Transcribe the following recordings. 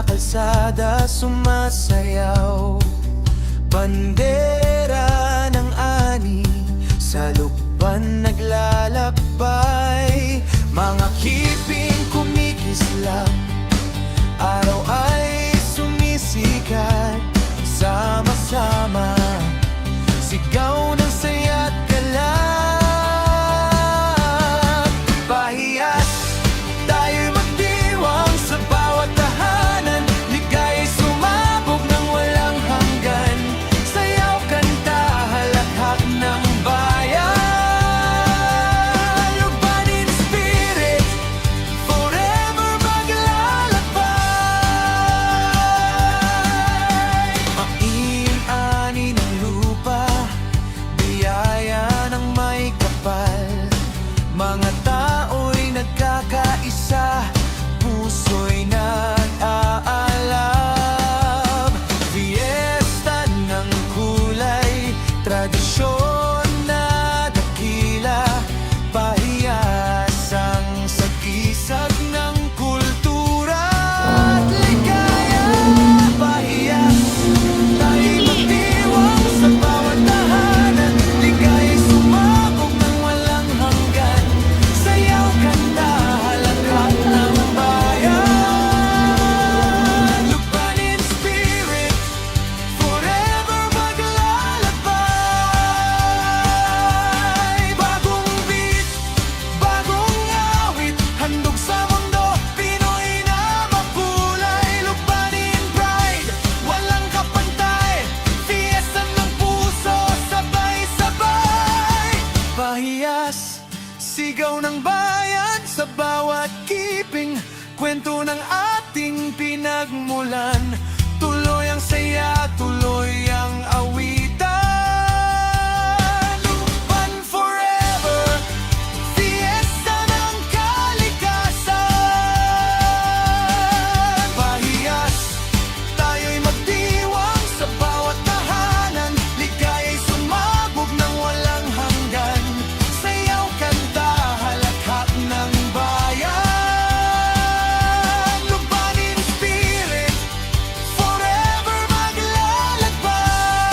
sa kalsada sumasayaw. Bandera ng ani sa lukban naglalakbay. Mga kiping kumikislap, araw ay sumisikat. Sama-sama, sigaw ng saya't galak. Pahiyas, tayo'y magdiwang sa bawat tahanan. Ligaya'y sumabog ng walang hanggan. Sayaw, kanta, halakhak ng bayan. Lugbanin spirit, forever maglalakbay. Maing-ani ng lupa, biyaya ng may kapal. Mga tao'y nagkakaisa, puso'y nag-aalab. Fiesta ng kulay, tradisyon na dakila. Pahiyas ang sagisag ng kultura at ligaya. Pahiyas, tayo'y magdiwang sa bawat tahanan. Ligaya'y sumabog ng walang hanggan. Sayaw, kanta, halakhak ng bayan. Lugbanin spirit, forever maglalakbay. Bagong beat, bagong awit, handog sa mundo, Pinoy na makulay. Lugbanin pride, walang kapantay, fiesta ng puso, sabay-sabay. Pahiyas, sigaw ng bayan sa bawat kiping, kwento ng ating pinagmulan. Tuloy ang saya, tuloy ang awitan. Lukban forever, fiesta ng kalikasan. Pahiyas, tayo'y magdiwang sa bawat tahanan. Ligaya'y sumabog ng walang hanggan. Sayaw, kanta, halakhak ng bayan. Lugbanin spirit, forever maglalakbay.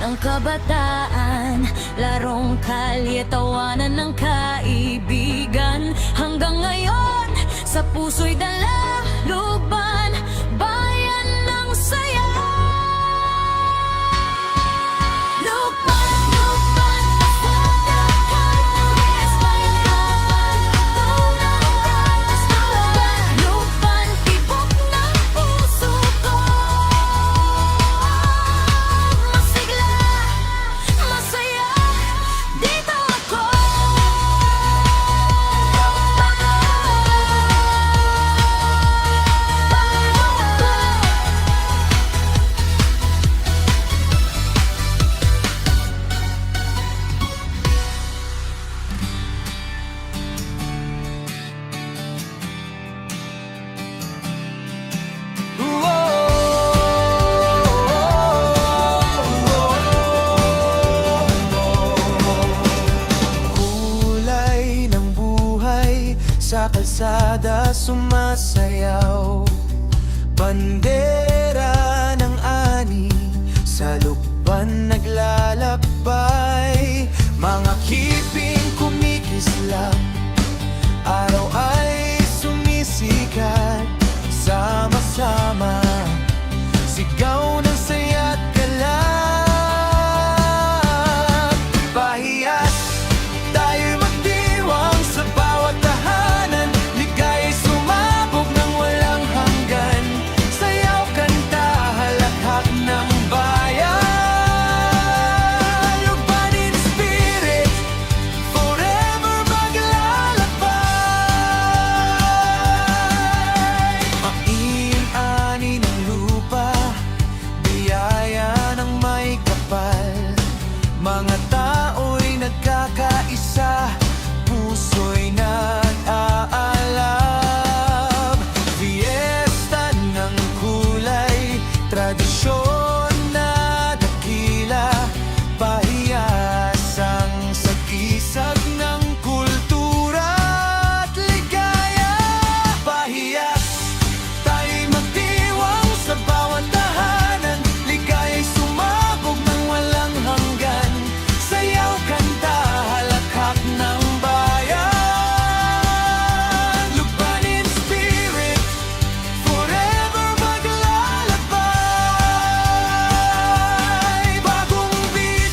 ng kabataan, larong kalye, tawanan ng kaibigan. Hanggang ngayon, sa puso'y dala, luban, bayan ng saya. Lupan, lupan, pagkakat ng yes, bayan lupan, tunang ratas lupan, lupan, tibok ng puso ko. Masigla, masaya, dito ako. Kulay ng buhay sa kalsada sumasayaw. Bandera ng ani sa lukban naglalakbay. Mga kiping kumikislap, araw ay sumisikat. Sama-sama, sigaw ng saya't galak. Pahiyas, tayo'y magdiwang sa bawat tahanan. Ligaya'y sumabog ng walang hanggan. Sayaw, kanta, halakhak ng bayan. Lugban in spirit, forever maglalakbay. Maing-ani ng lupa, biyaya ng may kapal. Mga tao'y nagkakaisa, puso'y nag-aalab. Fiesta ng kulay, tradisyon na dakila. Pahiyasang sagisag ng kultura at ligaya. Pahiyas, tayo'y magdiwang sa bawat tahanan. Ligaya'y sumabog ng walang hanggan. Sayaw, kanta, halakhak ng bayan. Lugban in spirit, forever maglalakbay. Bagong beat,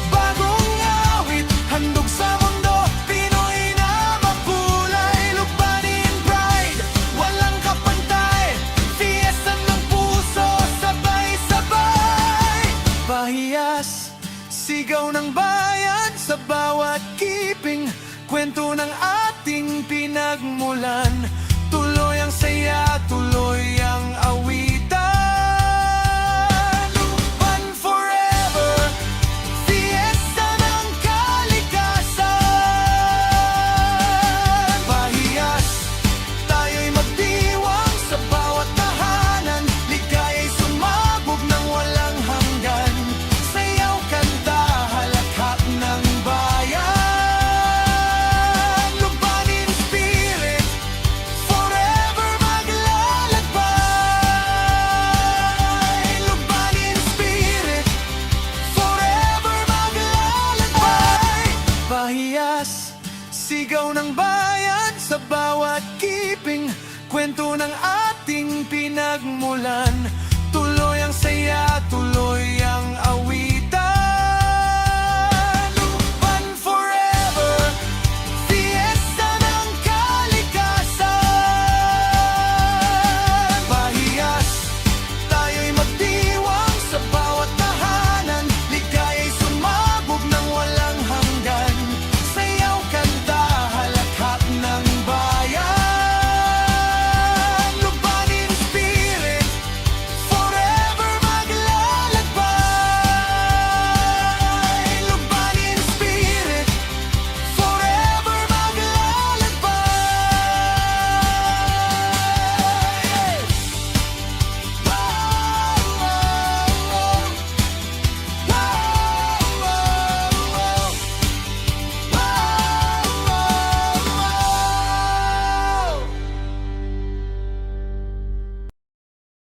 bagong awit, handog sa mundo, Pinoy na makulay. Lugban in pride, walang kapantay. Fiesta ng puso, sabay-sabay. Pahiyas, sigaw ng bayan sa bawat kiping. Kwento ng ating pinagmulan. Tuloy ang saya, tuloy ang awitan. Lukban forever, fiesta ng kalikasan. Pahiyas, tayo'y magdiwang sa bawat tahanan. Ligaya'y sumabog ng walang hanggan. Sayaw, kanta, halakhak ng bayan. Lugban in spirit, forever maglalakbay. Lugban in spirit, forever maglalakbay. Pahiyas, sigaw ng bayan sa bawat kiping. Kwento ng ating pinagmulan. Tuloy ang saya, tuloy